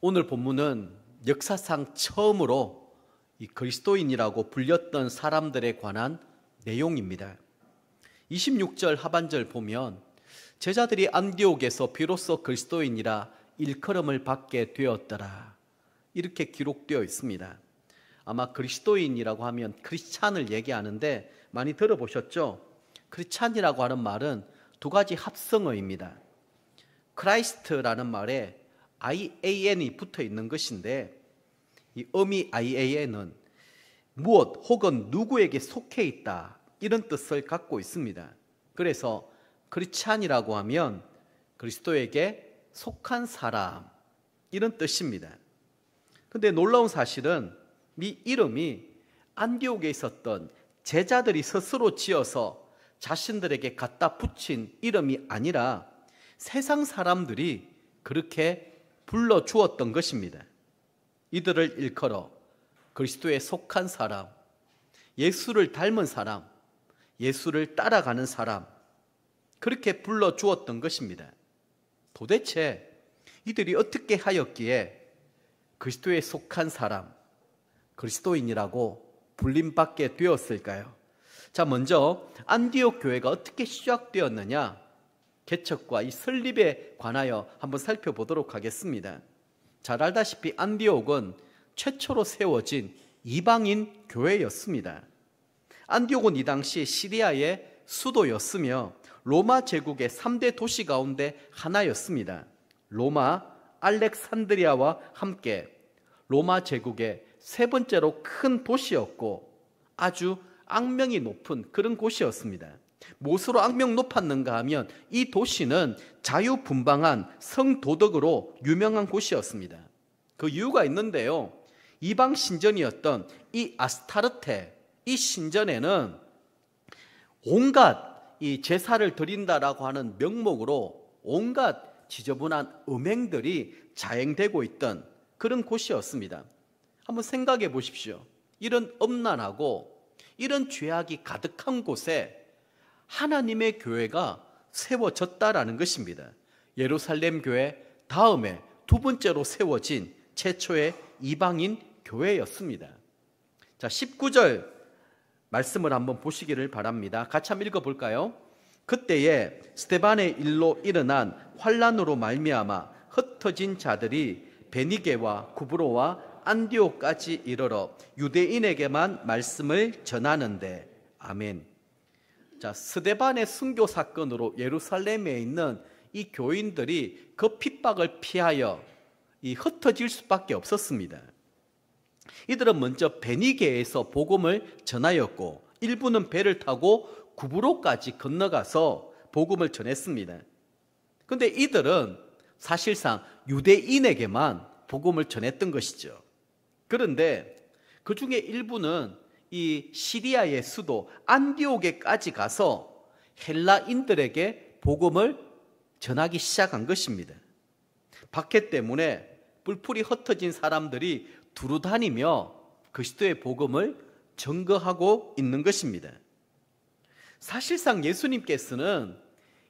오늘 본문은 역사상 처음으로 이 그리스도인이라고 불렸던 사람들에 관한 내용입니다. 26절 하반절 보면 제자들이 안디옥에서 비로소 그리스도인이라 일컬음을 받게 되었더라, 이렇게 기록되어 있습니다. 아마 그리스도인이라고 하면 크리스찬을 얘기하는데 많이 들어보셨죠? 크리스찬이라고 하는 말은 두 가지 합성어입니다. 크라이스트라는 말에 IAN이 붙어 있는 것인데, 이 어미 IAN은 무엇 혹은 누구에게 속해 있다, 이런 뜻을 갖고 있습니다. 그래서 크리스찬이라고 하면 그리스도에게 속한 사람, 이런 뜻입니다. 근데 놀라운 사실은 이 이름이 안디옥에 있었던 제자들이 스스로 지어서 자신들에게 갖다 붙인 이름이 아니라 세상 사람들이 그렇게 불러주었던 것입니다. 이들을 일컬어 그리스도에 속한 사람, 예수를 닮은 사람, 예수를 따라가는 사람, 그렇게 불러주었던 것입니다. 도대체 이들이 어떻게 하였기에 그리스도에 속한 사람, 그리스도인이라고 불림받게 되었을까요? 자, 먼저 안디옥 교회가 어떻게 시작되었느냐, 개척과 이 설립에 관하여 한번 살펴보도록 하겠습니다. 잘 알다시피 안디옥은 최초로 세워진 이방인 교회였습니다. 안디옥은 이 당시 시리아의 수도였으며 로마 제국의 3대 도시 가운데 하나였습니다. 로마, 알렉산드리아와 함께 로마 제국의 세 번째로 큰 도시였고 아주 악명이 높은 그런 곳이었습니다. 무엇으로 악명 높았는가 하면 이 도시는 자유분방한 성도덕으로 유명한 곳이었습니다. 그 이유가 있는데요, 이방 신전이었던 이 아스타르테, 이 신전에는 온갖 이 제사를 드린다라고 하는 명목으로 온갖 지저분한 음행들이 자행되고 있던 그런 곳이었습니다. 한번 생각해 보십시오. 이런 엄난하고 이런 죄악이 가득한 곳에 하나님의 교회가 세워졌다라는 것입니다. 예루살렘 교회 다음에 두 번째로 세워진 최초의 이방인 교회였습니다. 자, 19절 말씀을 한번 보시기를 바랍니다. 같이 한번 읽어볼까요? 그때에 스데반의 일로 일어난 환란으로 말미암아 흩어진 자들이 베니게와 구브로와 안디옥까지 이르러 유대인에게만 말씀을 전하는데, 아멘. 자, 스데반의 순교 사건으로 예루살렘에 있는 이 교인들이 그 핍박을 피하여 이 흩어질 수밖에 없었습니다. 이들은 먼저 베니게에서 복음을 전하였고 일부는 배를 타고 구브로까지 건너가서 복음을 전했습니다. 그런데 이들은 사실상 유대인에게만 복음을 전했던 것이죠. 그런데 그 중에 일부는 이 시리아의 수도 안디옥에까지 가서 헬라인들에게 복음을 전하기 시작한 것입니다. 박해 때문에 뿔뿔이 흩어진 사람들이 두루 다니며 그리스도의 복음을 증거하고 있는 것입니다. 사실상 예수님께서는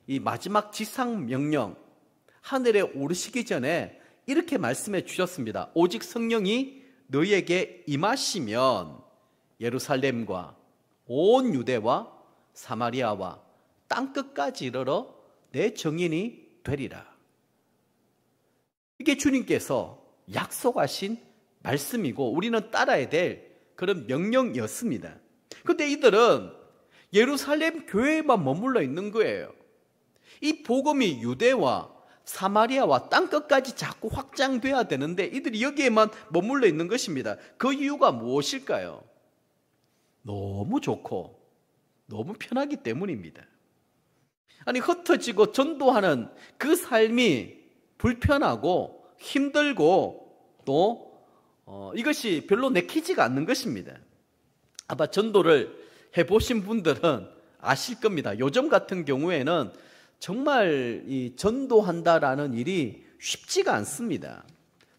이 마지막 지상 명령, 하늘에 오르시기 전에 이렇게 말씀해 주셨습니다. 오직 성령이 너희에게 임하시면 예루살렘과 온 유대와 사마리아와 땅끝까지 이르러 내 증인이 되리라. 이게 주님께서 약속하신 말씀이고 우리는 따라야 될 그런 명령이었습니다. 그런데 이들은 예루살렘 교회에만 머물러 있는 거예요. 이 복음이 유대와 사마리아와 땅끝까지 자꾸 확장돼야 되는데 이들이 여기에만 머물러 있는 것입니다. 그 이유가 무엇일까요? 너무 좋고 너무 편하기 때문입니다. 아니, 흩어지고 전도하는 그 삶이 불편하고 힘들고 또 이것이 별로 내키지가 않는 것입니다. 아마 전도를 해보신 분들은 아실 겁니다. 요즘 같은 경우에는 정말 이 전도한다라는 일이 쉽지가 않습니다.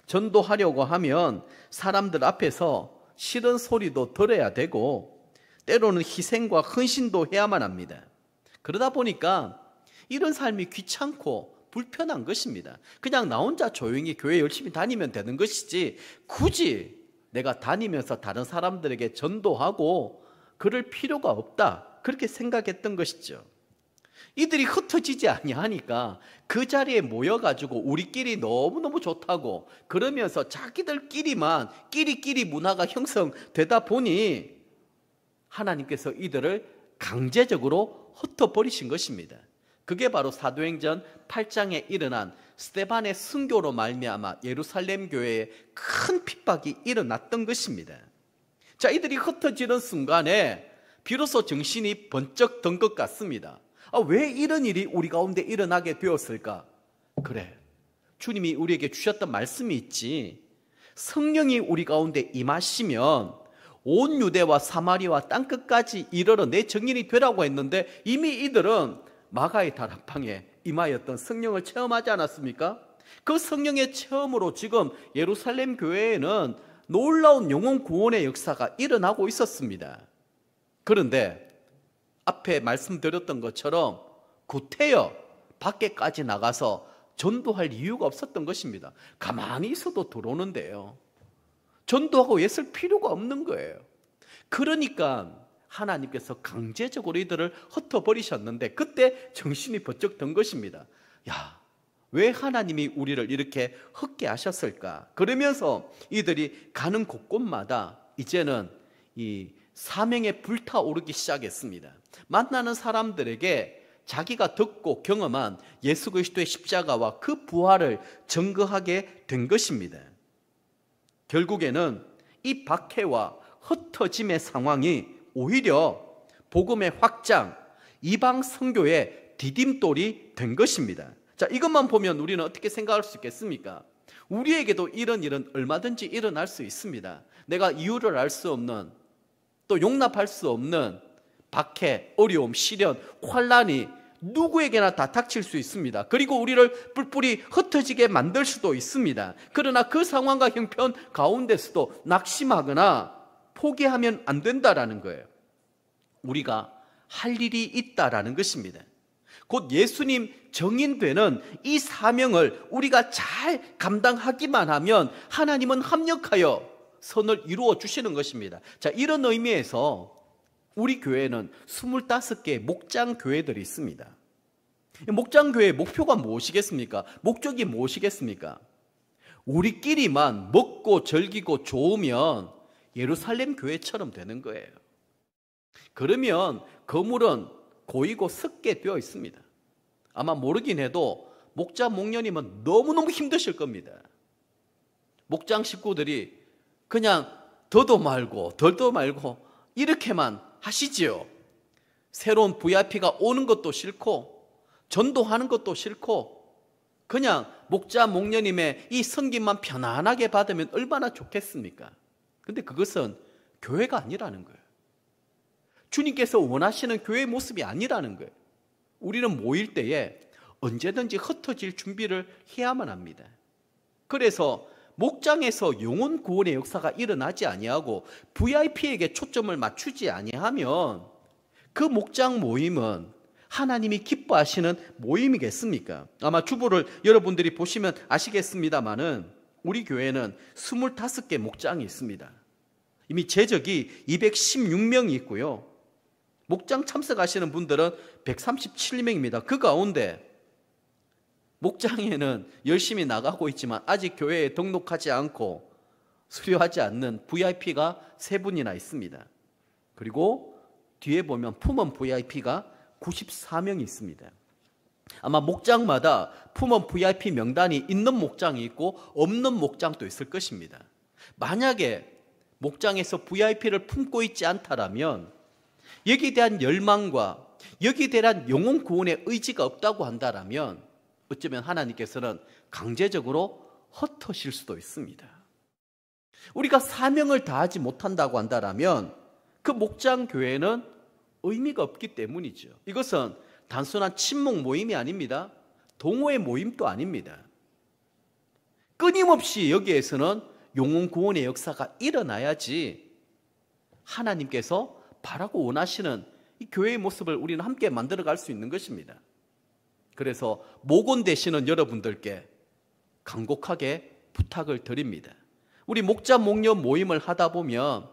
전도하려고 하면 사람들 앞에서 싫은 소리도 들어야 되고 때로는 희생과 헌신도 해야만 합니다. 그러다 보니까 이런 삶이 귀찮고 불편한 것입니다. 그냥 나 혼자 조용히 교회 열심히 다니면 되는 것이지 굳이 내가 다니면서 다른 사람들에게 전도하고 그럴 필요가 없다, 그렇게 생각했던 것이죠. 이들이 흩어지지 아니하니까 그 자리에 모여가지고 우리끼리 너무너무 좋다고 그러면서 자기들끼리만 끼리끼리 문화가 형성되다 보니 하나님께서 이들을 강제적으로 흩어버리신 것입니다. 그게 바로 사도행전 8장에 일어난 스데반의 순교로 말미암아 예루살렘 교회에 큰 핍박이 일어났던 것입니다. 자, 이들이 흩어지는 순간에 비로소 정신이 번쩍 든 것 같습니다. 왜 이런 일이 우리 가운데 일어나게 되었을까? 그래, 주님이 우리에게 주셨던 말씀이 있지. 성령이 우리 가운데 임하시면 온 유대와 사마리아와 땅끝까지 이르러 내 증인이 되라고 했는데 이미 이들은 마가의 다락방에 임하였던 성령을 체험하지 않았습니까? 그 성령의 체험으로 지금 예루살렘 교회에는 놀라운 영혼 구원의 역사가 일어나고 있었습니다. 그런데 앞에 말씀드렸던 것처럼 구태여 밖에까지 나가서 전도할 이유가 없었던 것입니다. 가만히 있어도 들어오는데요, 전도하고 애쓸 필요가 없는 거예요. 그러니까 하나님께서 강제적으로 이들을 흩어버리셨는데 그때 정신이 번쩍 든 것입니다. 야, 왜 하나님이 우리를 이렇게 흩게 하셨을까? 그러면서 이들이 가는 곳곳마다 이제는 이 사명에 불타오르기 시작했습니다. 만나는 사람들에게 자기가 듣고 경험한 예수 그리스도의 십자가와 그 부활을 증거하게 된 것입니다. 결국에는 이 박해와 흩어짐의 상황이 오히려 복음의 확장, 이방 선교의 디딤돌이 된 것입니다. 자, 이것만 보면 우리는 어떻게 생각할 수 있겠습니까? 우리에게도 이런 일은 얼마든지 일어날 수 있습니다. 내가 이유를 알 수 없는, 또 용납할 수 없는 박해, 어려움, 시련, 환난이 누구에게나 다 닥칠 수 있습니다. 그리고 우리를 뿔뿔이 흩어지게 만들 수도 있습니다. 그러나 그 상황과 형편 가운데서도 낙심하거나 포기하면 안 된다라는 거예요. 우리가 할 일이 있다라는 것입니다. 곧 예수님 정인되는 이 사명을 우리가 잘 감당하기만 하면 하나님은 합력하여 선을 이루어 주시는 것입니다. 자, 이런 의미에서 우리 교회는 25개의 목장 교회들이 있습니다. 목장 교회의 목표가 무엇이겠습니까? 목적이 무엇이겠습니까? 우리끼리만 먹고 즐기고 좋으면 예루살렘 교회처럼 되는 거예요. 그러면 거물은 고이고 썩게 되어 있습니다. 아마 모르긴 해도 목자 목녀님은 너무너무 힘드실 겁니다. 목장 식구들이 그냥 더도 말고 덜도 말고 이렇게만 하시지요. 새로운 VIP가 오는 것도 싫고 전도하는 것도 싫고 그냥 목자 목녀님의 이 섬김만 편안하게 받으면 얼마나 좋겠습니까? 근데 그것은 교회가 아니라는 거예요. 주님께서 원하시는 교회의 모습이 아니라는 거예요. 우리는 모일 때에 언제든지 흩어질 준비를 해야만 합니다. 그래서 목장에서 영혼 구원의 역사가 일어나지 아니하고 VIP에게 초점을 맞추지 아니하면 그 목장 모임은 하나님이 기뻐하시는 모임이겠습니까? 아마 주보를 여러분들이 보시면 아시겠습니다마는 우리 교회는 25개 목장이 있습니다. 이미 제적이 216명이 있고요. 목장 참석하시는 분들은 137명입니다. 그 가운데 목장에는 열심히 나가고 있지만 아직 교회에 등록하지 않고 수료하지 않는 VIP가 3분이나 있습니다. 그리고 뒤에 보면 품원 VIP가 94명이 있습니다. 아마 목장마다 품원 VIP 명단이 있는 목장이 있고 없는 목장도 있을 것입니다. 만약에 목장에서 VIP를 품고 있지 않다라면 여기에 대한 열망과 여기에 대한 영혼 구원의 의지가 없다고 한다라면 어쩌면 하나님께서는 강제적으로 흩으실 수도 있습니다. 우리가 사명을 다하지 못한다고 한다라면 그 목장 교회는 의미가 없기 때문이죠. 이것은 단순한 친목 모임이 아닙니다. 동호회 모임도 아닙니다. 끊임없이 여기에서는 영혼 구원의 역사가 일어나야지 하나님께서 바라고 원하시는 이 교회의 모습을 우리는 함께 만들어갈 수 있는 것입니다. 그래서 목원 되시는 여러분들께 간곡하게 부탁을 드립니다. 우리 목자 목녀 모임을 하다 보면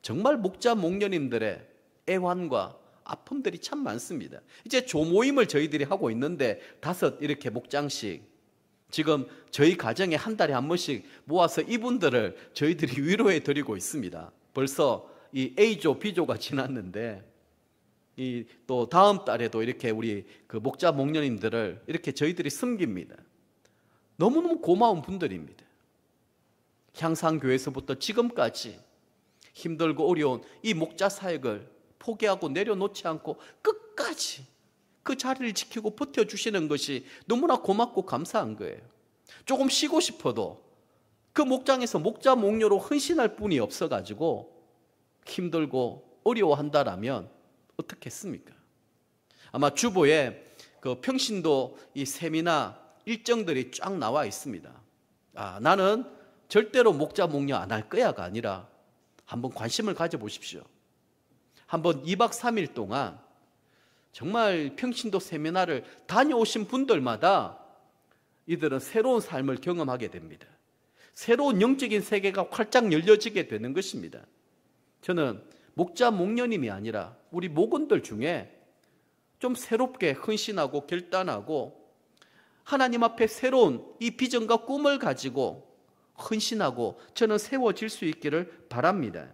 정말 목자 목녀님들의 애환과 아픔들이 참 많습니다. 이제 조모임을 저희들이 하고 있는데 5 이렇게 목장씩 지금 저희 가정에 한 달에 한 번씩 모아서 이분들을 저희들이 위로해 드리고 있습니다. 벌써 이 A조, B조가 지났는데 또 다음 달에도 이렇게 우리 그 목자 목녀님들을 이렇게 저희들이 섬깁니다. 너무너무 고마운 분들입니다. 향상교회에서부터 지금까지 힘들고 어려운 이 목자 사역을 포기하고 내려놓지 않고 끝까지 그 자리를 지키고 버텨주시는 것이 너무나 고맙고 감사한 거예요. 조금 쉬고 싶어도 그 목장에서 목자 목녀로 헌신할 분이 없어가지고 힘들고 어려워한다라면 어떻겠습니까? 아마 주보에 그 평신도 이 세미나 일정들이 쫙 나와 있습니다. 나는 절대로 목자 목녀 안 할 거야가 아니라 한번 관심을 가져보십시오. 한번 2박 3일 동안 정말 평신도 세미나를 다녀오신 분들마다 이들은 새로운 삶을 경험하게 됩니다. 새로운 영적인 세계가 활짝 열려지게 되는 것입니다. 저는 목자 목녀님이 아니라 우리 목원들 중에 좀 새롭게 헌신하고 결단하고 하나님 앞에 새로운 이 비전과 꿈을 가지고 헌신하고 저는 세워질 수 있기를 바랍니다.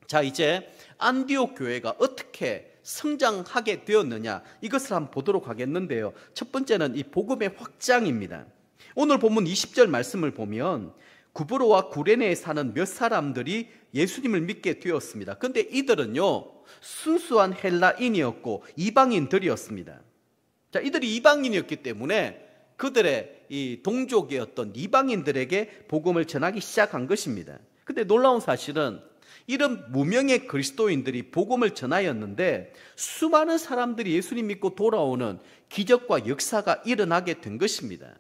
자, 이제 안디옥 교회가 어떻게 성장하게 되었느냐, 이것을 한번 보도록 하겠는데요. 첫 번째는 이 복음의 확장입니다. 오늘 본문 20절 말씀을 보면 구브로와 구레네에 사는 몇 사람들이 예수님을 믿게 되었습니다. 그런데 이들은요, 순수한 헬라인이었고 이방인들이었습니다. 자, 이들이 이방인이었기 때문에 그들의 이 동족이었던 이방인들에게 복음을 전하기 시작한 것입니다. 근데 놀라운 사실은 이런 무명의 그리스도인들이 복음을 전하였는데 수많은 사람들이 예수님 믿고 돌아오는 기적과 역사가 일어나게 된 것입니다.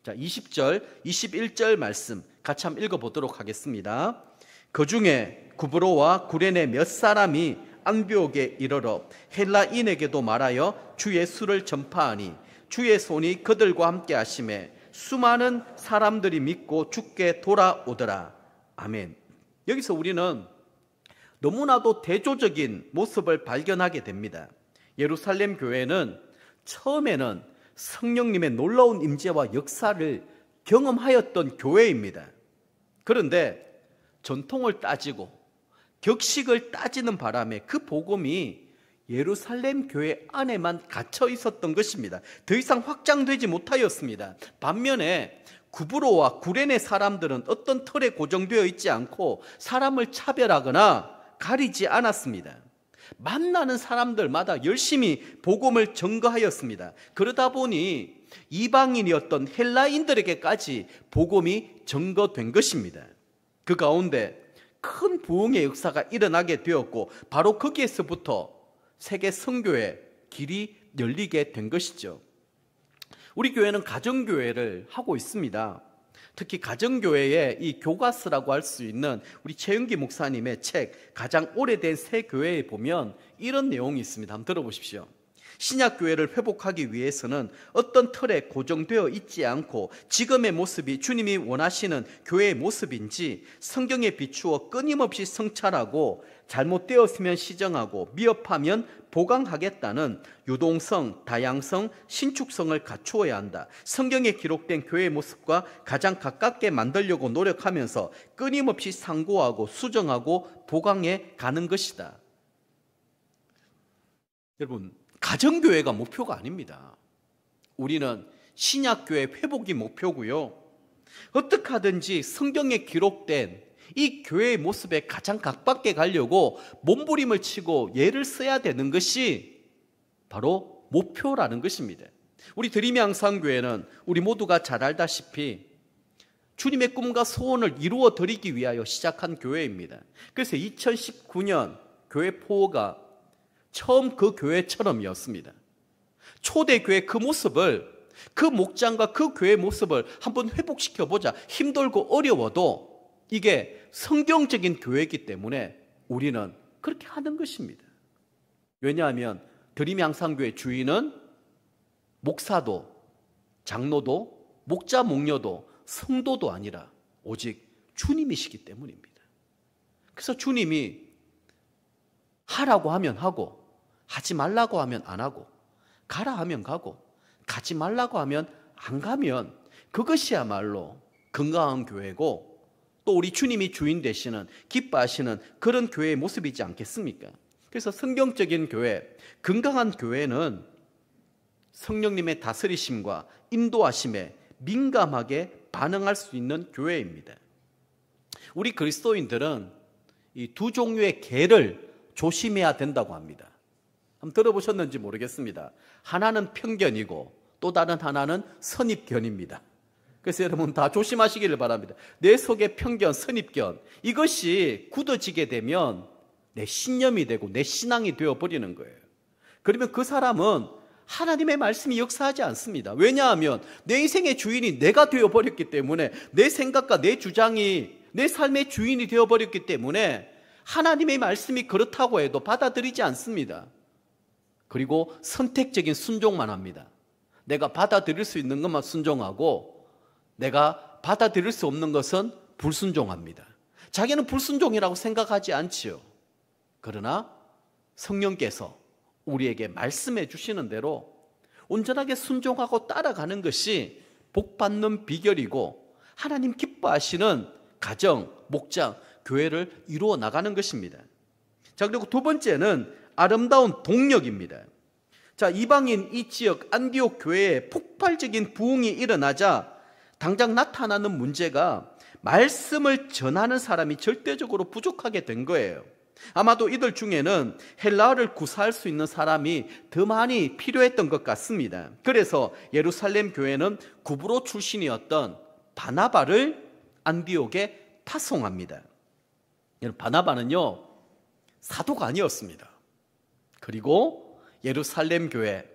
자, 20절, 21절 말씀 같이 한번 읽어보도록 하겠습니다. 그 중에 구브로와 구레네 몇 사람이 안디옥에 이르러 헬라인에게도 말하여 주 예수를 전파하니 주의 손이 그들과 함께 하심에 수많은 사람들이 믿고 주께 돌아오더라. 아멘. 여기서 우리는 너무나도 대조적인 모습을 발견하게 됩니다. 예루살렘 교회는 처음에는 성령님의 놀라운 임재와 역사를 경험하였던 교회입니다. 그런데 전통을 따지고 격식을 따지는 바람에 그 복음이 예루살렘 교회 안에만 갇혀 있었던 것입니다. 더 이상 확장되지 못하였습니다. 반면에 구브로와 구레네 사람들은 어떤 틀에 고정되어 있지 않고 사람을 차별하거나 가리지 않았습니다. 만나는 사람들마다 열심히 복음을 전거하였습니다. 그러다 보니 이방인이었던 헬라인들에게까지 복음이 전거된 것입니다. 그 가운데 큰 부흥의 역사가 일어나게 되었고 바로 거기에서부터 세계 선교의 길이 열리게 된 것이죠. 우리 교회는 가정교회를 하고 있습니다. 특히 가정교회의 이 교과서라고 할 수 있는 우리 최윤기 목사님의 책 가장 오래된 새 교회에 보면 이런 내용이 있습니다. 한번 들어보십시오. 신약교회를 회복하기 위해서는 어떤 틀에 고정되어 있지 않고 지금의 모습이 주님이 원하시는 교회의 모습인지 성경에 비추어 끊임없이 성찰하고 잘못되었으면 시정하고 미흡하면 보강하겠다는 유동성, 다양성, 신축성을 갖추어야 한다. 성경에 기록된 교회의 모습과 가장 가깝게 만들려고 노력하면서 끊임없이 상고하고 수정하고 보강해 가는 것이다. 여러분, 가정교회가 목표가 아닙니다. 우리는 신약교회 회복이 목표고요. 어떻게 하든지 성경에 기록된 이 교회의 모습에 가장 가깝게 가려고 몸부림을 치고 예를 써야 되는 것이 바로 목표라는 것입니다. 우리 드림의 항상교회는 우리 모두가 잘 알다시피 주님의 꿈과 소원을 이루어 드리기 위하여 시작한 교회입니다. 그래서 2019년 교회 포어가 처음 그 교회처럼이었습니다. 초대교회 그 모습을, 그 목장과 그 교회의 모습을 한번 회복시켜보자. 힘들고 어려워도 이게 성경적인 교회이기 때문에 우리는 그렇게 하는 것입니다. 왜냐하면 드림의 항상교회 주인은 목사도, 장로도, 목자, 목녀도, 성도도 아니라 오직 주님이시기 때문입니다. 그래서 주님이 하라고 하면 하고, 하지 말라고 하면 안 하고, 가라 하면 가고, 가지 말라고 하면 안 가면 그것이야말로 건강한 교회고, 또 우리 주님이 주인 되시는, 기뻐하시는 그런 교회의 모습이지 않겠습니까? 그래서 성경적인 교회, 건강한 교회는 성령님의 다스리심과 인도하심에 민감하게 반응할 수 있는 교회입니다. 우리 그리스도인들은 이 두 종류의 개를 조심해야 된다고 합니다. 한번 들어보셨는지 모르겠습니다. 하나는 편견이고 또 다른 하나는 선입견입니다. 그래서 여러분 다 조심하시기를 바랍니다. 내 속의 편견, 선입견, 이것이 굳어지게 되면 내 신념이 되고 내 신앙이 되어버리는 거예요. 그러면 그 사람은 하나님의 말씀이 역사하지 않습니다. 왜냐하면 내 인생의 주인이 내가 되어버렸기 때문에, 내 생각과 내 주장이 내 삶의 주인이 되어버렸기 때문에 하나님의 말씀이 그렇다고 해도 받아들이지 않습니다. 그리고 선택적인 순종만 합니다. 내가 받아들일 수 있는 것만 순종하고 내가 받아들일 수 없는 것은 불순종합니다. 자기는 불순종이라고 생각하지 않지요. 그러나 성령께서 우리에게 말씀해 주시는 대로 온전하게 순종하고 따라가는 것이 복받는 비결이고 하나님 기뻐하시는 가정, 목장, 교회를 이루어 나가는 것입니다. 자, 그리고 두 번째는 아름다운 동력입니다. 자, 이방인 이 지역 안디옥 교회에 폭발적인 부흥이 일어나자 당장 나타나는 문제가 말씀을 전하는 사람이 절대적으로 부족하게 된 거예요. 아마도 이들 중에는 헬라어를 구사할 수 있는 사람이 더 많이 필요했던 것 같습니다. 그래서 예루살렘 교회는 구브로 출신이었던 바나바를 안디옥에 파송합니다. 바나바는요, 사도가 아니었습니다. 그리고 예루살렘 교회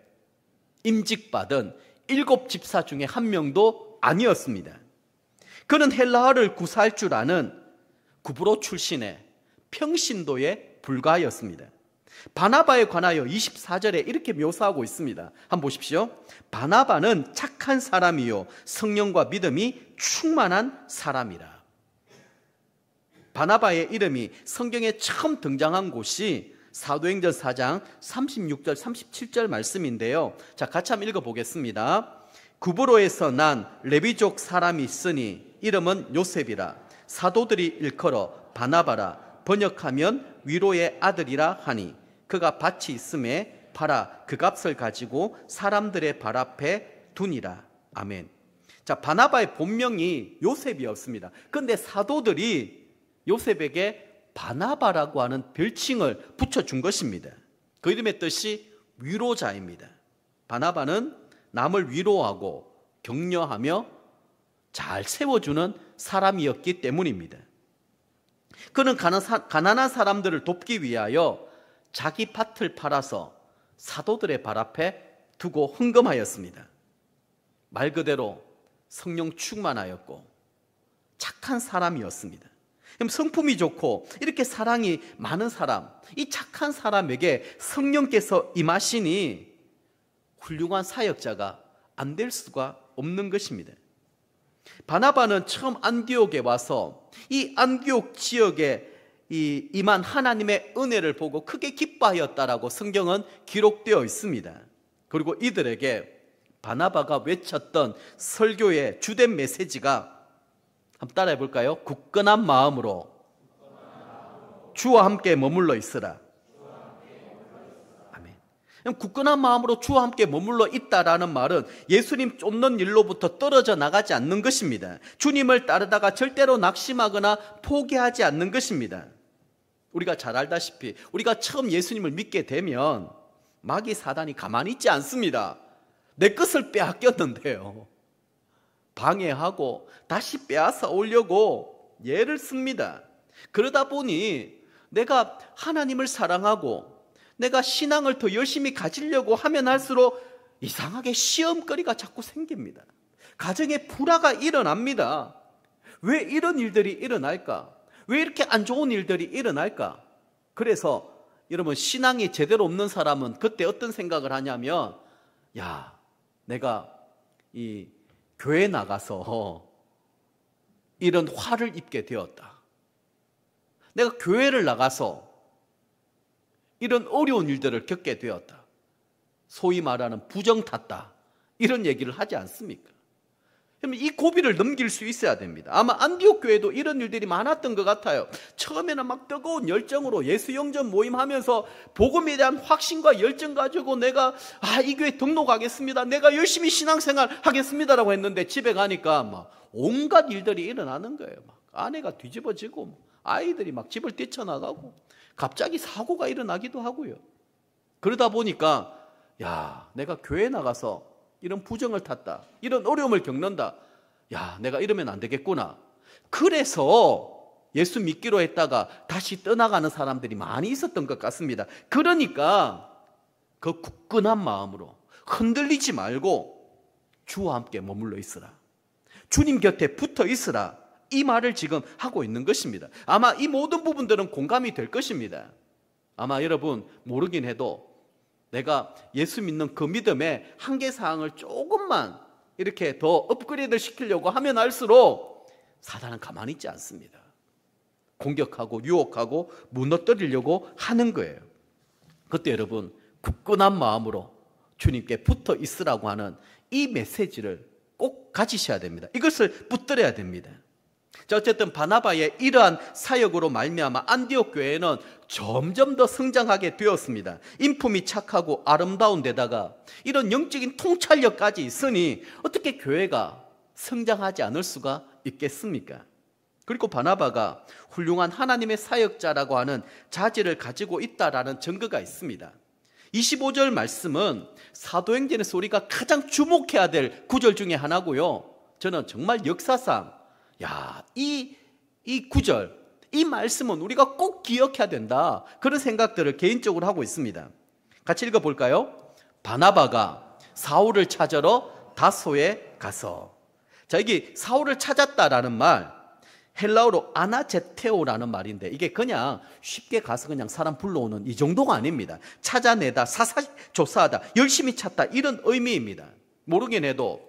임직받은 7 집사 중에 한 명도 아니었습니다. 그는 헬라어를 구사할 줄 아는 구브로 출신의 평신도에 불과하였습니다. 바나바에 관하여 24절에 이렇게 묘사하고 있습니다. 한번 보십시오. 바나바는 착한 사람이요 성령과 믿음이 충만한 사람이라. 바나바의 이름이 성경에 처음 등장한 곳이 사도행전 4장 36절 37절 말씀인데요. 자, 같이 한번 읽어보겠습니다. 구브로에서 난 레위족 사람이 있으니 이름은 요셉이라. 사도들이 일컬어 바나바라. 번역하면 위로의 아들이라 하니 그가 밭이 있음에 팔아 그 값을 가지고 사람들의 발 앞에 두니라. 아멘. 자, 바나바의 본명이 요셉이었습니다. 그런데 사도들이 요셉에게 바나바라고 하는 별칭을 붙여준 것입니다. 그 이름의 뜻이 위로자입니다. 바나바는 남을 위로하고 격려하며 잘 세워주는 사람이었기 때문입니다. 그는 가난한 사람들을 돕기 위하여 자기 밭을 팔아서 사도들의 발 앞에 두고 헌금하였습니다. 말 그대로 성령 충만하였고 착한 사람이었습니다. 성품이 좋고 이렇게 사랑이 많은 사람, 이 착한 사람에게 성령께서 임하시니 훌륭한 사역자가 안 될 수가 없는 것입니다. 바나바는 처음 안디옥에 와서 이 안디옥 지역에 임한 하나님의 은혜를 보고 크게 기뻐하였다라고 성경은 기록되어 있습니다. 그리고 이들에게 바나바가 외쳤던 설교의 주된 메시지가 한번 따라해 볼까요? 굳건한 마음으로 주와 함께 머물러 있으라. 아멘. 굳건한 마음으로 주와 함께 머물러 있다라는 말은 예수님 쫓는 일로부터 떨어져 나가지 않는 것입니다. 주님을 따르다가 절대로 낙심하거나 포기하지 않는 것입니다. 우리가 잘 알다시피 우리가 처음 예수님을 믿게 되면 마귀 사단이 가만히 있지 않습니다. 내 것을 빼앗겼는데요, 방해하고 다시 빼앗아 오려고 예를 씁니다. 그러다 보니 내가 하나님을 사랑하고 내가 신앙을 더 열심히 가지려고 하면 할수록 이상하게 시험거리가 자꾸 생깁니다. 가정에 불화가 일어납니다. 왜 이런 일들이 일어날까? 왜 이렇게 안 좋은 일들이 일어날까? 그래서 여러분, 신앙이 제대로 없는 사람은 그때 어떤 생각을 하냐면, 야, 내가 이 교회 나가서 이런 화를 입게 되었다. 내가 교회를 나가서 이런 어려운 일들을 겪게 되었다. 소위 말하는 부정 탔다. 이런 얘기를 하지 않습니까? 그러면 이 고비를 넘길 수 있어야 됩니다. 아마 안디옥 교회도 이런 일들이 많았던 것 같아요. 처음에는 막 뜨거운 열정으로 예수 영접 모임하면서 복음에 대한 확신과 열정 가지고 내가 이 교회 등록하겠습니다. 내가 열심히 신앙생활 하겠습니다라고 했는데 집에 가니까 막 온갖 일들이 일어나는 거예요. 막 아내가 뒤집어지고 아이들이 막 집을 뛰쳐나가고 갑자기 사고가 일어나기도 하고요. 그러다 보니까 내가 교회 나가서 이런 부정을 탔다. 이런 어려움을 겪는다. 내가 이러면 안 되겠구나. 그래서 예수 믿기로 했다가 다시 떠나가는 사람들이 많이 있었던 것 같습니다. 그러니까 그 굳건한 마음으로 흔들리지 말고 주와 함께 머물러 있으라. 주님 곁에 붙어 있으라. 이 말을 지금 하고 있는 것입니다. 아마 이 모든 부분들은 공감이 될 것입니다. 아마 여러분 모르긴 해도 내가 예수 믿는 그 믿음의 한계사항을 조금만 이렇게 더 업그레이드 시키려고 하면 할수록 사단은 가만히 있지 않습니다. 공격하고 유혹하고 무너뜨리려고 하는 거예요. 그때 여러분 굳건한 마음으로 주님께 붙어 있으라고 하는 이 메시지를 꼭 가지셔야 됩니다. 이것을 붙들어야 됩니다. 자, 어쨌든 바나바의 이러한 사역으로 말미암아 안디옥 교회는 점점 더 성장하게 되었습니다. 인품이 착하고 아름다운 데다가 이런 영적인 통찰력까지 있으니 어떻게 교회가 성장하지 않을 수가 있겠습니까? 그리고 바나바가 훌륭한 하나님의 사역자라고 하는 자질을 가지고 있다라는 증거가 있습니다. 25절 말씀은 사도행전에서 우리가 가장 주목해야 될 구절 중에 하나고요. 저는 정말 역사상 이 구절, 이 말씀은 우리가 꼭 기억해야 된다. 그런 생각들을 개인적으로 하고 있습니다. 같이 읽어볼까요? 바나바가 사울을 찾으러 다소에 가서. 자, 여기 사울을 찾았다라는 말, 헬라어로 아나제테오라는 말인데 이게 그냥 쉽게 가서 그냥 사람 불러오는 이 정도가 아닙니다. 찾아내다, 사사조사하다, 열심히 찾다 이런 의미입니다. 모르긴 해도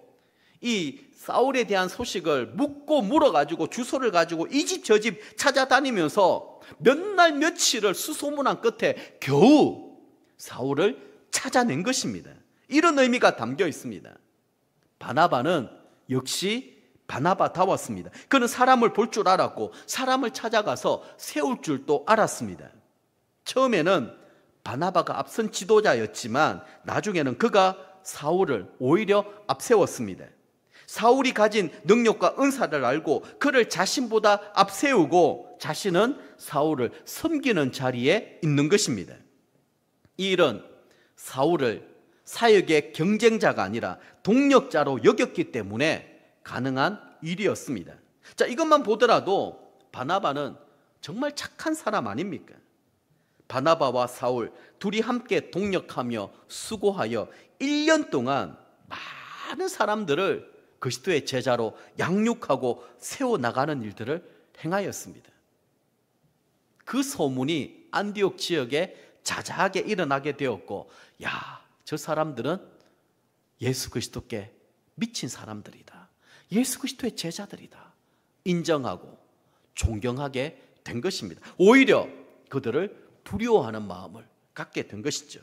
이 사울에 대한 소식을 묻고 물어가지고 주소를 가지고 이 집 저 집 찾아다니면서 몇 날 며칠을 수소문한 끝에 겨우 사울을 찾아낸 것입니다. 이런 의미가 담겨 있습니다. 바나바는 역시 바나바다웠습니다. 그는 사람을 볼 줄 알았고 사람을 찾아가서 세울 줄도 알았습니다. 처음에는 바나바가 앞선 지도자였지만 나중에는 그가 사울을 오히려 앞세웠습니다. 사울이 가진 능력과 은사를 알고 그를 자신보다 앞세우고 자신은 사울을 섬기는 자리에 있는 것입니다. 이 일은 사울을 사역의 경쟁자가 아니라 동력자로 여겼기 때문에 가능한 일이었습니다. 자, 이것만 보더라도 바나바는 정말 착한 사람 아닙니까? 바나바와 사울 둘이 함께 동력하며 수고하여 1년 동안 많은 사람들을 그리스도의 제자로 양육하고 세워나가는 일들을 행하였습니다. 그 소문이 안디옥 지역에 자자하게 일어나게 되었고, 저 사람들은 예수 그리스도께 미친 사람들이다. 예수 그리스도의 제자들이다. 인정하고 존경하게 된 것입니다. 오히려 그들을 두려워하는 마음을 갖게 된 것이죠.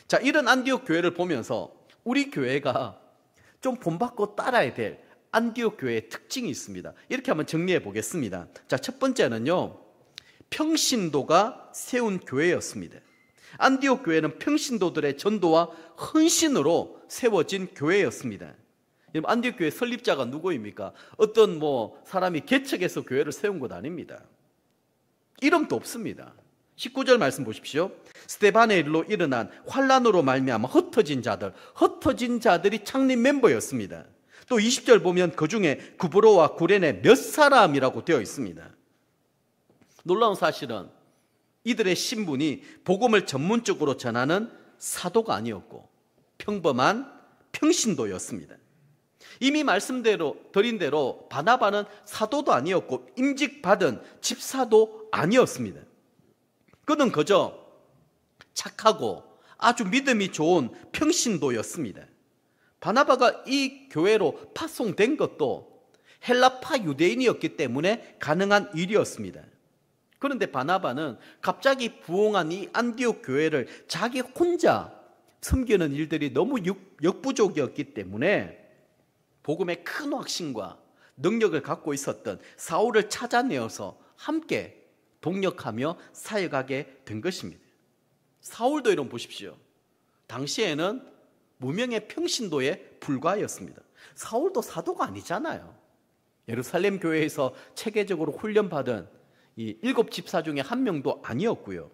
자, 이런 안디옥 교회를 보면서 우리 교회가 좀 본받고 따라야 될 안디옥 교회의 특징이 있습니다. 이렇게 한번 정리해 보겠습니다. 자, 첫 번째는요, 평신도가 세운 교회였습니다. 안디옥 교회는 평신도들의 전도와 헌신으로 세워진 교회였습니다. 안디옥 교회 설립자가 누구입니까? 어떤 사람이 개척해서 교회를 세운 것 아닙니다. 이름도 없습니다. 19절 말씀 보십시오. 스데반의 일로 일어난 환란으로 말미암아 흩어진 자들이 창립 멤버였습니다. 또 20절 보면 그중에 구브로와 구레네 몇 사람이라고 되어 있습니다. 놀라운 사실은 이들의 신분이 복음을 전문적으로 전하는 사도가 아니었고 평범한 평신도였습니다. 이미 말씀드린 대로 바나바는 사도도 아니었고 임직받은 집사도 아니었습니다. 그는 그저 착하고 아주 믿음이 좋은 평신도였습니다. 바나바가 이 교회로 파송된 것도 헬라파 유대인이었기 때문에 가능한 일이었습니다. 그런데 바나바는 갑자기 부흥한 이 안디옥 교회를 자기 혼자 섬기는 일들이 너무 역부족이었기 때문에 복음의 큰 확신과 능력을 갖고 있었던 사울을 찾아내어서 함께 동력하며 사역하게 된 것입니다. 사울도 여러분 보십시오. 당시에는 무명의 평신도에 불과하였습니다. 사울도 사도가 아니잖아요. 예루살렘 교회에서 체계적으로 훈련받은 이 7 집사 중에 한 명도 아니었고요.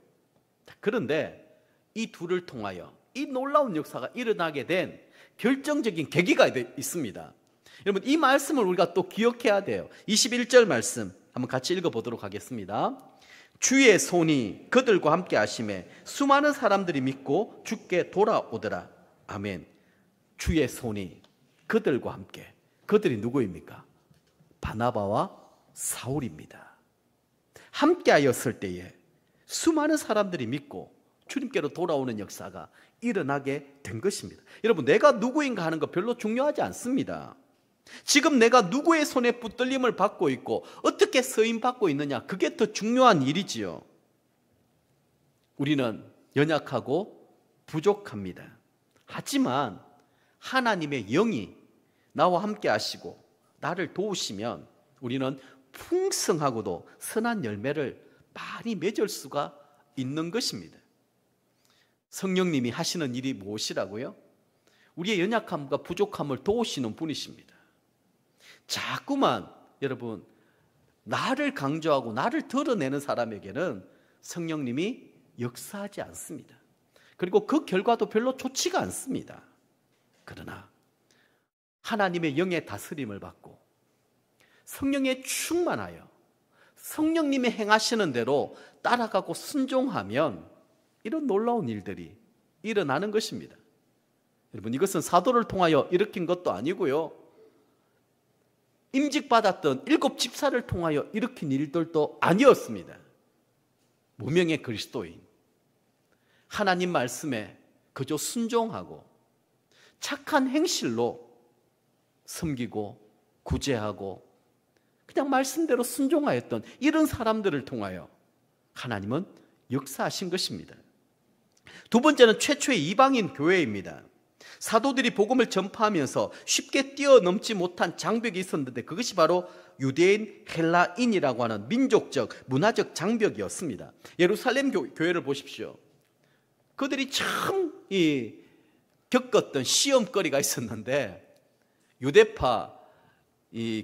그런데 이 둘을 통하여 이 놀라운 역사가 일어나게 된 결정적인 계기가 있습니다. 여러분, 이 말씀을 우리가 또 기억해야 돼요. 21절 말씀 한번 같이 읽어보도록 하겠습니다. 주의 손이 그들과 함께 하심에 수많은 사람들이 믿고 주께 돌아오더라. 아멘. 주의 손이 그들과 함께. 그들이 누구입니까? 바나바와 사울입니다. 함께 하였을 때에 수많은 사람들이 믿고 주님께로 돌아오는 역사가 일어나게 된 것입니다. 여러분, 내가 누구인가 하는 거 별로 중요하지 않습니다. 지금 내가 누구의 손에 붙들림을 받고 있고 어떻게 쓰임받고 있느냐, 그게 더 중요한 일이지요. 우리는 연약하고 부족합니다. 하지만 하나님의 영이 나와 함께 하시고 나를 도우시면 우리는 풍성하고도 선한 열매를 많이 맺을 수가 있는 것입니다. 성령님이 하시는 일이 무엇이라고요? 우리의 연약함과 부족함을 도우시는 분이십니다. 자꾸만 여러분, 나를 강조하고 나를 드러내는 사람에게는 성령님이 역사하지 않습니다. 그리고 그 결과도 별로 좋지가 않습니다. 그러나 하나님의 영의 다스림을 받고 성령에 충만하여 성령님이 행하시는 대로 따라가고 순종하면 이런 놀라운 일들이 일어나는 것입니다. 여러분, 이것은 사도를 통하여 일으킨 것도 아니고요, 임직받았던 7 집사를 통하여 일으킨 일들도 아니었습니다. 무명의 그리스도인, 하나님 말씀에 그저 순종하고 착한 행실로 섬기고 구제하고 그냥 말씀대로 순종하였던 이런 사람들을 통하여 하나님은 역사하신 것입니다. 두 번째는 최초의 이방인 교회입니다. 사도들이 복음을 전파하면서 쉽게 뛰어넘지 못한 장벽이 있었는데 그것이 바로 유대인, 헬라인이라고 하는 민족적, 문화적 장벽이었습니다. 예루살렘 교회를 보십시오. 그들이 참 겪었던 시험거리가 있었는데 유대파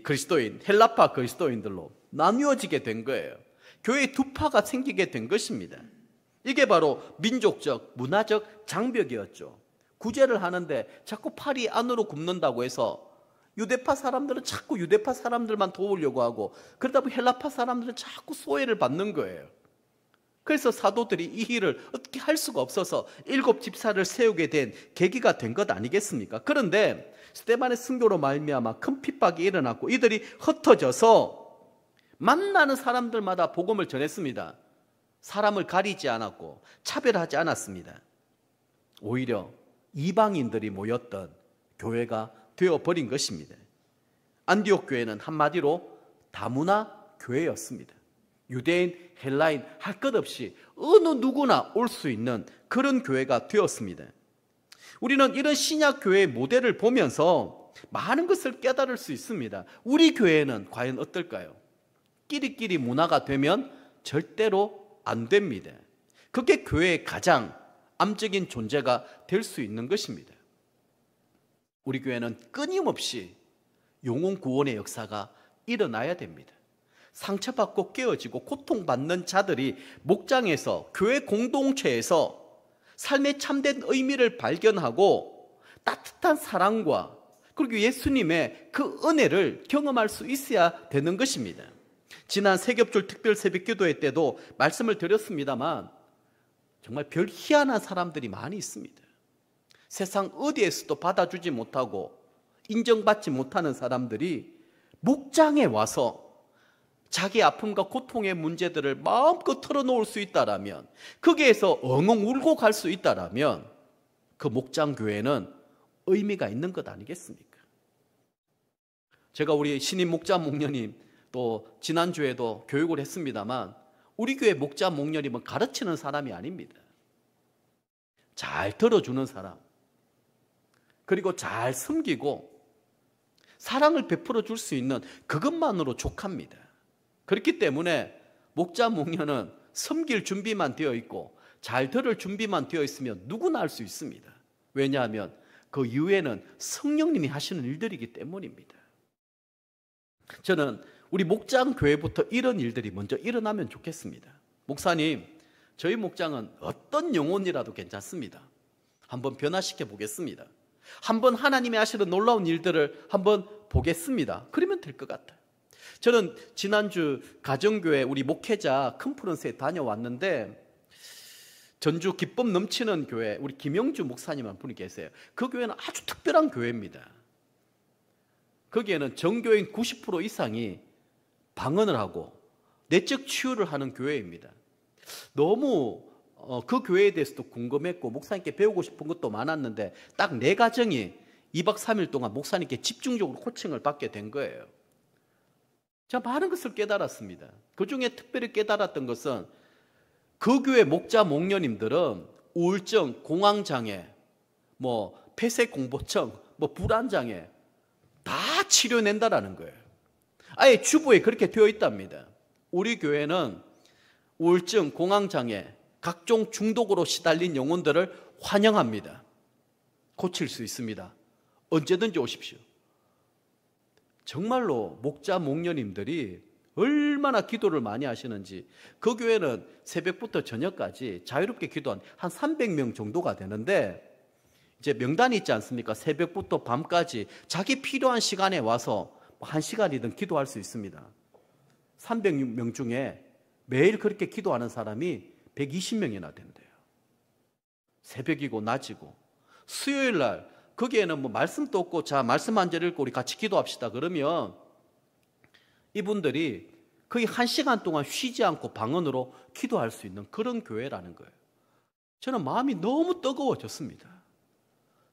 그리스도인, 헬라파 그리스도인들로 나누어지게 된 거예요. 교회의 두 파가 생기게 된 것입니다. 이게 바로 민족적, 문화적 장벽이었죠. 구제를 하는데 자꾸 팔이 안으로 굽는다고 해서 유대파 사람들은 자꾸 유대파 사람들만 도우려고 하고, 그러다 보니 헬라파 사람들은 자꾸 소외를 받는 거예요. 그래서 사도들이 이 일을 어떻게 할 수가 없어서 7 집사를 세우게 된 계기가 된 것 아니겠습니까? 그런데 스데반의 순교로 말미암아 큰 핍박이 일어났고 이들이 흩어져서 만나는 사람들마다 복음을 전했습니다. 사람을 가리지 않았고 차별하지 않았습니다. 오히려 이방인들이 모였던 교회가 되어버린 것입니다. 안디옥 교회는 한마디로 다문화 교회였습니다. 유대인, 헬라인 할 것 없이 어느 누구나 올 수 있는 그런 교회가 되었습니다. 우리는 이런 신약 교회의 모델을 보면서 많은 것을 깨달을 수 있습니다. 우리 교회는 과연 어떨까요? 끼리끼리 문화가 되면 절대로 안 됩니다. 그게 교회의 가장 암적인 존재가 될 수 있는 것입니다. 우리 교회는 끊임없이 영혼 구원의 역사가 일어나야 됩니다. 상처받고 깨어지고 고통받는 자들이 목장에서, 교회 공동체에서 삶의 참된 의미를 발견하고 따뜻한 사랑과 그리고 예수님의 그 은혜를 경험할 수 있어야 되는 것입니다. 지난 세겹줄 특별 새벽 기도회 때도 말씀을 드렸습니다만 정말 별 희한한 사람들이 많이 있습니다. 세상 어디에서도 받아주지 못하고 인정받지 못하는 사람들이 목장에 와서 자기 아픔과 고통의 문제들을 마음껏 털어놓을 수 있다라면, 거기에서 엉엉 울고 갈 수 있다라면 그 목장교회는 의미가 있는 것 아니겠습니까? 제가 우리 신임 목자 목녀님 또 지난주에도 교육을 했습니다만 우리 교회 목자 목녀님은 가르치는 사람이 아닙니다. 잘 들어주는 사람, 그리고 잘 섬기고 사랑을 베풀어 줄 수 있는 그것만으로 족합니다. 그렇기 때문에 목자 목녀는 섬길 준비만 되어 있고 잘 들을 준비만 되어 있으면 누구나 할 수 있습니다. 왜냐하면 그 이후에는 성령님이 하시는 일들이기 때문입니다. 저는 우리 목장 교회부터 이런 일들이 먼저 일어나면 좋겠습니다. 목사님, 저희 목장은 어떤 영혼이라도 괜찮습니다. 한번 변화시켜 보겠습니다. 한번 하나님이 하시는 놀라운 일들을 한번 보겠습니다. 그러면 될 것 같아요. 저는 지난주 가정교회 우리 목회자 컨퍼런스에 다녀왔는데 전주 기쁨 넘치는 교회 우리 김영주 목사님 한 분이 계세요. 그 교회는 아주 특별한 교회입니다. 거기에는 전교인 90% 이상이 방언을 하고 내적 치유를 하는 교회입니다. 너무 그 교회에 대해서도 궁금했고 목사님께 배우고 싶은 것도 많았는데 딱 4가정이 2박 3일 동안 목사님께 집중적으로 코칭을 받게 된 거예요. 제가 많은 것을 깨달았습니다. 그중에 특별히 깨달았던 것은 그 교회 목자 목녀님들은 우울증, 공황장애, 폐쇄공포증, 불안장애 다 치료낸다라는 거예요. 아예 주보에 그렇게 되어 있답니다. 우리 교회는 우울증, 공황장애, 각종 중독으로 시달린 영혼들을 환영합니다. 고칠 수 있습니다. 언제든지 오십시오. 정말로 목자 목녀님들이 얼마나 기도를 많이 하시는지 그 교회는 새벽부터 저녁까지 자유롭게 기도한 한 300명 정도가 되는데 이제 명단이 있지 않습니까? 새벽부터 밤까지 자기 필요한 시간에 와서 1시간이든 기도할 수 있습니다. 300명 중에 매일 그렇게 기도하는 사람이 120명이나 된대요. 새벽이고 낮이고 수요일 날 거기에는 말씀도 없고 자 말씀 한 절 읽고 우리 같이 기도합시다 그러면 이분들이 거의 1시간 동안 쉬지 않고 방언으로 기도할 수 있는 그런 교회라는 거예요. 저는 마음이 너무 뜨거워졌습니다.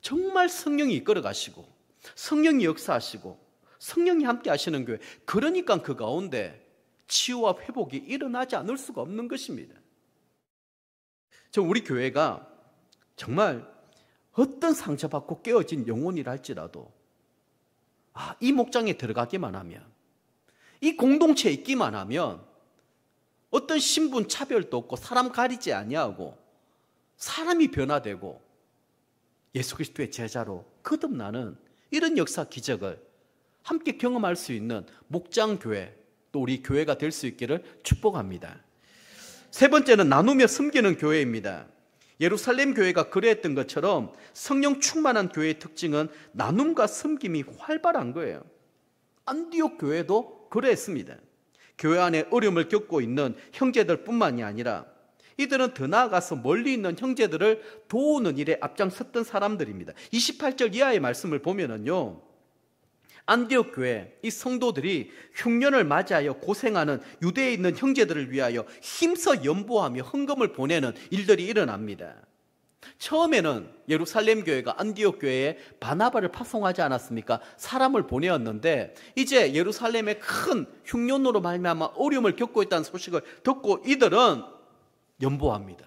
정말 성령이 이끌어 가시고 성령이 역사하시고 성령이 함께 하시는 교회, 그러니까 그 가운데 치유와 회복이 일어나지 않을 수가 없는 것입니다. 우리 교회가 정말 어떤 상처받고 깨어진 영혼이라 할지라도 이 목장에 들어가기만 하면, 이 공동체에 있기만 하면 어떤 신분 차별도 없고 사람 가리지 아니하고 사람이 변화되고 예수 그리스도의 제자로 거듭나는 이런 역사 기적을 함께 경험할 수 있는 목장교회, 또 우리 교회가 될 수 있기를 축복합니다. 세 번째는 나누며 섬기는 교회입니다. 예루살렘 교회가 그랬던 것처럼 성령 충만한 교회의 특징은 나눔과 섬김이 활발한 거예요. 안디옥 교회도 그랬습니다. 교회 안에 어려움을 겪고 있는 형제들뿐만이 아니라 이들은 더 나아가서 멀리 있는 형제들을 도우는 일에 앞장섰던 사람들입니다. 28절 이하의 말씀을 보면은요, 안디옥 교회 이 성도들이 흉년을 맞이하여 고생하는 유대에 있는 형제들을 위하여 힘써 연보하며 헌금을 보내는 일들이 일어납니다. 처음에는 예루살렘 교회가 안디옥 교회에 바나바를 파송하지 않았습니까? 사람을 보내었는데 이제 예루살렘에 큰 흉년으로 말미암아 어려움을 겪고 있다는 소식을 듣고 이들은 연보합니다.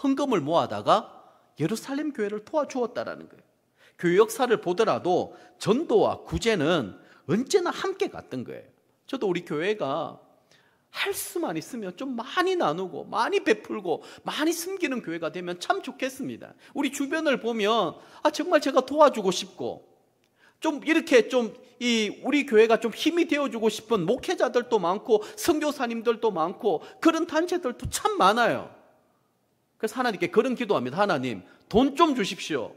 헌금을 모아다가 예루살렘 교회를 도와주었다라는 거예요. 교회 역사를 보더라도 전도와 구제는 언제나 함께 갔던 거예요. 저도 우리 교회가 할 수만 있으면 좀 많이 나누고 많이 베풀고 많이 섬기는 교회가 되면 참 좋겠습니다. 우리 주변을 보면 정말 제가 도와주고 싶고 좀 이렇게 우리 교회가 좀 힘이 되어주고 싶은 목회자들도 많고 선교사님들도 많고 그런 단체들도 참 많아요. 그래서 하나님께 그런 기도합니다. 하나님, 돈 좀 주십시오.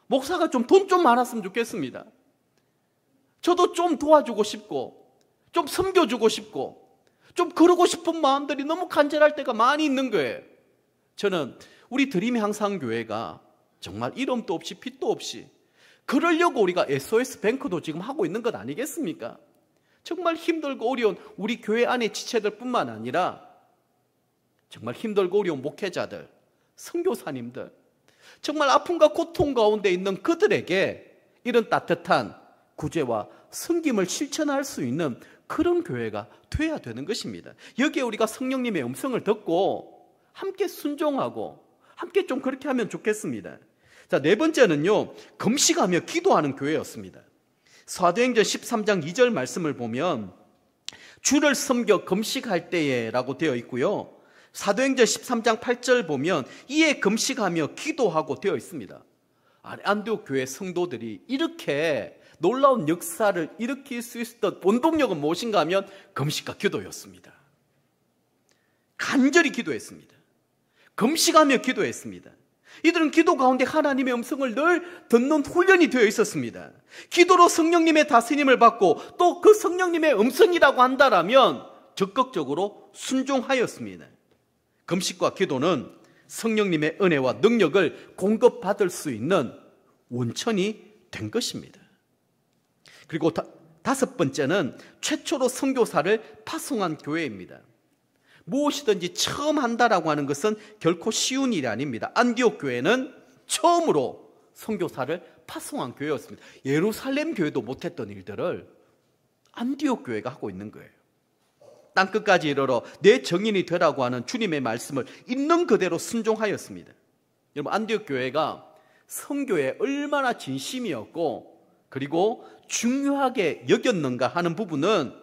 목사가 돈 좀 많았으면 좋겠습니다. 저도 좀 도와주고 싶고 좀 섬겨주고 싶고 좀 그러고 싶은 마음들이 너무 간절할 때가 많이 있는 거예요. 저는 우리 드림의 항상교회가 정말 이름도 없이 빛도 없이 그러려고 우리가 SOS 뱅크도 지금 하고 있는 것 아니겠습니까? 정말 힘들고 어려운 우리 교회 안의 지체들뿐만 아니라 정말 힘들고 어려운 목회자들, 선교사님들, 정말 아픔과 고통 가운데 있는 그들에게 이런 따뜻한 구제와 섬김을 실천할 수 있는 그런 교회가 돼야 되는 것입니다. 여기에 우리가 성령님의 음성을 듣고 함께 순종하고 함께 좀 그렇게 하면 좋겠습니다. 자, 네 번째는요, 금식하며 기도하는 교회였습니다. 사도행전 13장 2절 말씀을 보면 주를 섬겨 금식할 때에 라고 되어 있고요, 사도행전 13장 8절 보면 이에 금식하며 기도하고 되어 있습니다. 안디옥 교회 성도들이 이렇게 놀라운 역사를 일으킬 수 있었던 원동력은 무엇인가 하면 금식과 기도였습니다. 간절히 기도했습니다. 금식하며 기도했습니다. 이들은 기도 가운데 하나님의 음성을 늘 듣는 훈련이 되어 있었습니다. 기도로 성령님의 다스림을 받고 또 그 성령님의 음성이라고 한다면 적극적으로 순종하였습니다. 금식과 기도는 성령님의 은혜와 능력을 공급받을 수 있는 원천이 된 것입니다. 그리고 다섯 번째는 최초로 선교사를 파송한 교회입니다. 무엇이든지 처음 한다라고 하는 것은 결코 쉬운 일이 아닙니다. 안디옥 교회는 처음으로 선교사를 파송한 교회였습니다. 예루살렘 교회도 못했던 일들을 안디옥 교회가 하고 있는 거예요. 땅끝까지 이르러 내 정인이 되라고 하는 주님의 말씀을 있는 그대로 순종하였습니다. 여러분, 안디옥 교회가 선교에 얼마나 진심이었고 그리고 중요하게 여겼는가 하는 부분은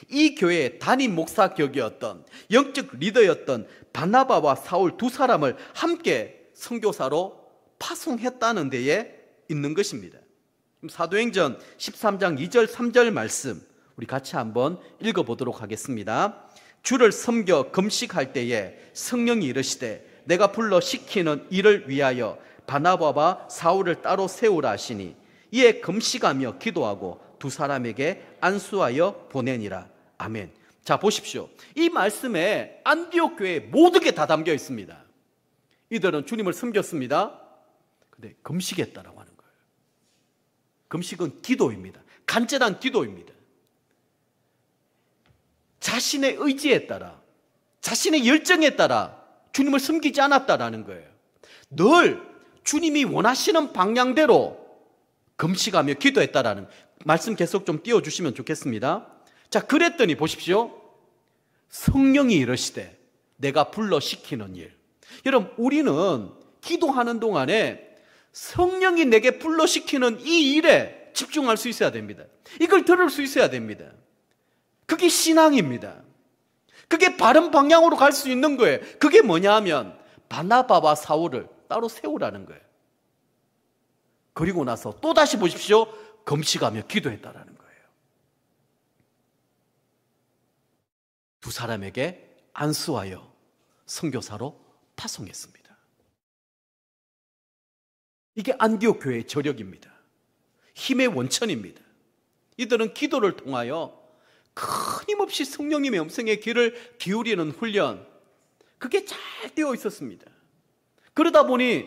이 교회의 담임 목사 격이었던 영적 리더였던 바나바와 사울 두 사람을 함께 선교사로 파송했다는 데에 있는 것입니다. 사도행전 13장 2절 3절 말씀 우리 같이 한번 읽어보도록 하겠습니다. 주를 섬겨 금식할 때에 성령이 이르시되 내가 불러 시키는 일을 위하여 바나바와 사울을 따로 세우라 하시니 이에 금식하며 기도하고 두 사람에게 안수하여 보내니라. 아멘. 자, 보십시오. 이 말씀에 안디옥 교회의 모든 게 다 담겨 있습니다. 이들은 주님을 섬겼습니다. 근데 금식했다라고 하는 거예요. 금식은 기도입니다. 간절한 기도입니다. 자신의 의지에 따라, 자신의 열정에 따라 주님을 섬기지 않았다라는 거예요. 늘 주님이 원하시는 방향대로 금식하며 기도했다라는 말씀 계속 좀 띄워주시면 좋겠습니다. 자, 그랬더니 보십시오. 성령이 이르시되 내가 불러 시키는 일. 여러분, 우리는 기도하는 동안에 성령이 내게 불러 시키는 이 일에 집중할 수 있어야 됩니다. 이걸 들을 수 있어야 됩니다. 그게 신앙입니다. 그게 바른 방향으로 갈 수 있는 거예요. 그게 뭐냐 하면 바나바와 사울을 따로 세우라는 거예요. 그리고 나서 또다시 보십시오. 금식하며 기도했다라는 거예요. 두 사람에게 안수하여 선교사로 파송했습니다. 이게 안디옥 교회의 저력입니다. 힘의 원천입니다. 이들은 기도를 통하여 끊임없이 성령님의 음성에 귀를 기울이는 훈련, 그게 잘 되어 있었습니다. 그러다 보니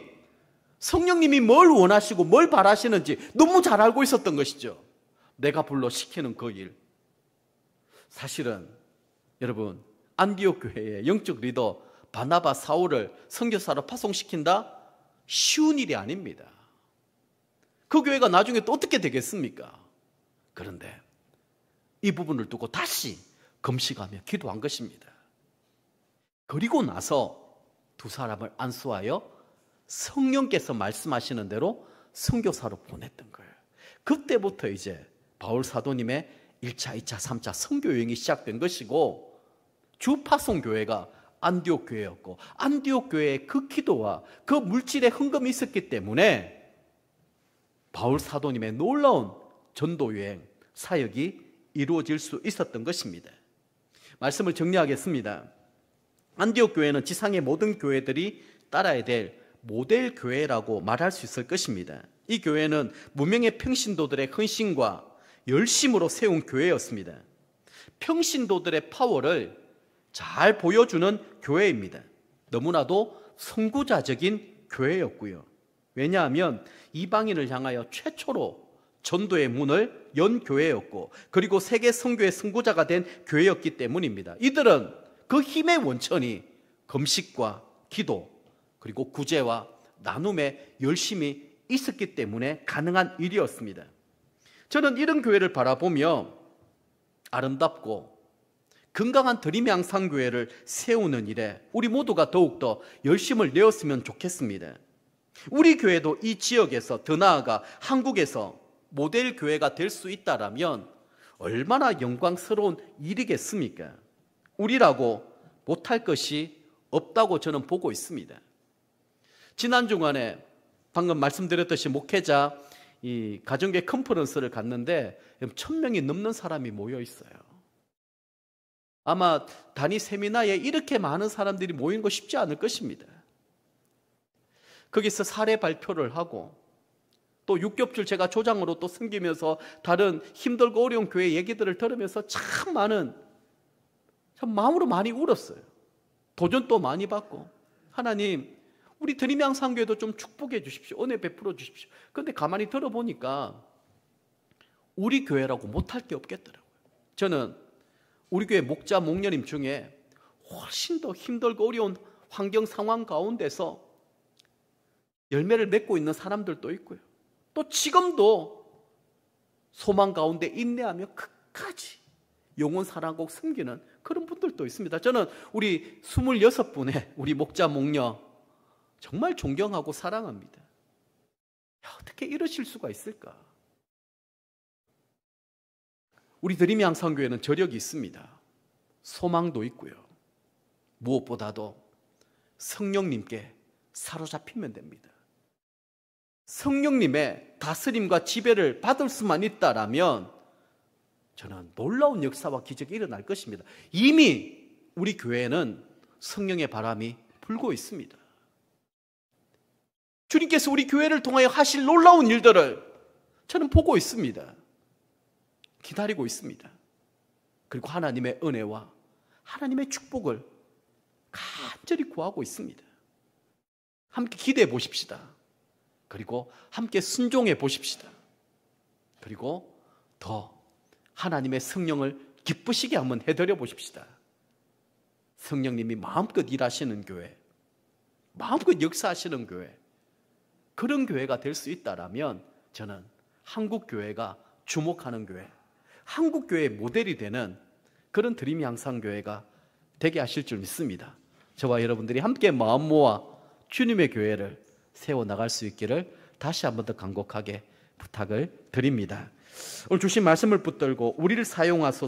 성령님이 뭘 원하시고 뭘 바라시는지 너무 잘 알고 있었던 것이죠. 내가 불러 시키는 그 일. 사실은 여러분, 안디옥 교회의 영적 리더 바나바 사울을 선교사로 파송시킨다? 쉬운 일이 아닙니다. 그 교회가 나중에 또 어떻게 되겠습니까? 그런데 이 부분을 두고 다시 금식하며 기도한 것입니다. 그리고 나서 두 사람을 안수하여 성령께서 말씀하시는 대로 선교사로 보냈던 거예요. 그때부터 이제 바울 사도님의 1차, 2차, 3차 선교 여행이 시작된 것이고, 주파송 교회가 안디옥 교회였고, 안디옥 교회의 그 기도와 그 물질의 흥금이 있었기 때문에 바울 사도님의 놀라운 전도 여행 사역이 이루어질 수 있었던 것입니다. 말씀을 정리하겠습니다. 안디옥 교회는 지상의 모든 교회들이 따라야 될 모델 교회라고 말할 수 있을 것입니다. 이 교회는 무명의 평신도들의 헌신과 열심으로 세운 교회였습니다. 평신도들의 파워를 잘 보여주는 교회입니다. 너무나도 선구자적인 교회였고요. 왜냐하면 이방인을 향하여 최초로 전도의 문을 연 교회였고, 그리고 세계 선교의 선구자가 된 교회였기 때문입니다. 이들은 그 힘의 원천이 금식과 기도, 그리고 구제와 나눔에 열심히 있었기 때문에 가능한 일이었습니다. 저는 이런 교회를 바라보며 아름답고 건강한 드림 양산교회를 세우는 일에 우리 모두가 더욱더 열심을 내었으면 좋겠습니다. 우리 교회도 이 지역에서, 더 나아가 한국에서 모델 교회가 될 수 있다라면 얼마나 영광스러운 일이겠습니까? 우리라고 못할 것이 없다고 저는 보고 있습니다. 지난 주간에 방금 말씀드렸듯이 목회자 이 가정교회 컨퍼런스를 갔는데 1,000명이 넘는 사람이 모여 있어요. 아마 단위 세미나에 이렇게 많은 사람들이 모이는 거 쉽지 않을 것입니다. 거기서 사례 발표를 하고 또 6겹줄 제가 조장으로 또 섬기면서 다른 힘들고 어려운 교회 얘기들을 들으면서 참 마음으로 많이 울었어요. 도전도 많이 받고, 하나님 우리 드림양산교회도 좀 축복해 주십시오. 은혜 베풀어 주십시오. 그런데 가만히 들어보니까 우리 교회라고 못할 게 없겠더라고요. 저는 우리 교회 목자 목녀님 중에 훨씬 더 힘들고 어려운 환경 상황 가운데서 열매를 맺고 있는 사람들도 있고요. 또 지금도 소망 가운데 인내하며 끝까지 영혼 사랑하고 섬기는 그런 분들도 있습니다. 저는 우리 26분의 우리 목자 목녀 정말 존경하고 사랑합니다. 어떻게 이러실 수가 있을까? 우리 드림 양산교회는 저력이 있습니다. 소망도 있고요. 무엇보다도 성령님께 사로잡히면 됩니다. 성령님의 다스림과 지배를 받을 수만 있다라면 저는 놀라운 역사와 기적이 일어날 것입니다. 이미 우리 교회는 성령의 바람이 불고 있습니다. 주님께서 우리 교회를 통하여 하실 놀라운 일들을 저는 보고 있습니다. 기다리고 있습니다. 그리고 하나님의 은혜와 하나님의 축복을 간절히 구하고 있습니다. 함께 기대해 보십시다. 그리고 함께 순종해 보십시다. 그리고 더 하나님의 성령을 기쁘시게 한번 해드려 보십시다. 성령님이 마음껏 일하시는 교회, 마음껏 역사하시는 교회, 그런 교회가 될 수 있다라면 저는 한국 교회가 주목하는 교회, 한국 교회의 모델이 되는 그런 드림 양산교회가 되게 하실 줄 믿습니다. 저와 여러분들이 함께 마음 모아 주님의 교회를 세워나갈 수 있기를 다시 한 번 더 간곡하게 부탁을 드립니다. 오늘 주신 말씀을 붙들고 우리를 사용하소서.